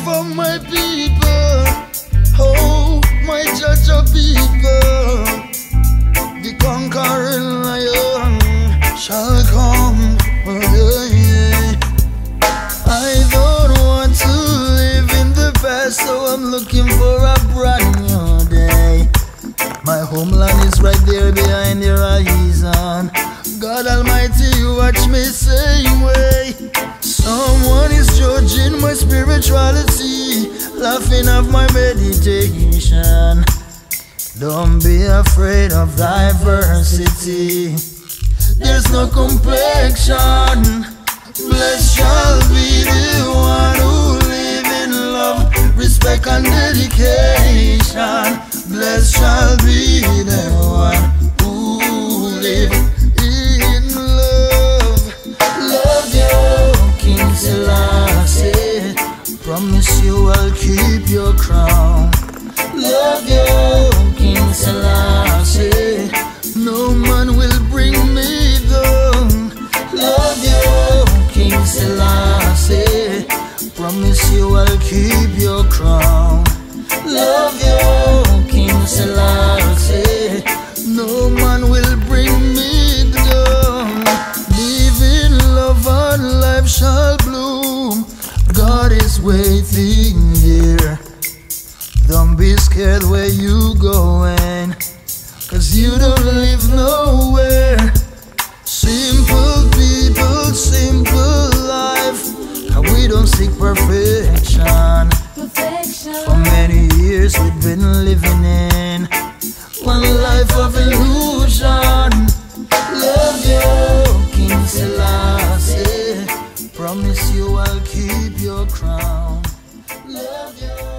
for my people. Oh, my judge of people. The conquering lion shall come. I don't want to live in the past, so I'm looking for a brand new day. My homeland is right there behind the horizon. God Almighty, you watch me same way. Someone is judging my spirituality, laughing at my meditation. Don't be afraid of diversity. There's no complexion. Blessed shall be the one who live in love, respect and dedication. Blessed shall be the one who live in love. Love you, King Selassie. Promise you I'll keep your crown. Love you, King Selassie. No man will bring me down. Love you, King Selassie. Promise you I'll keep your crown. Love you, King Selassie. No man will bring me down. Live in love and life shall bloom. God is waiting here. Don't be scared where you going, 'cause you don't live nowhere. Simple people, simple life, and we don't seek perfection. For many years we've been living in one life of illusion. Love you, King Selassie. Promise you I'll keep your crown. Love you.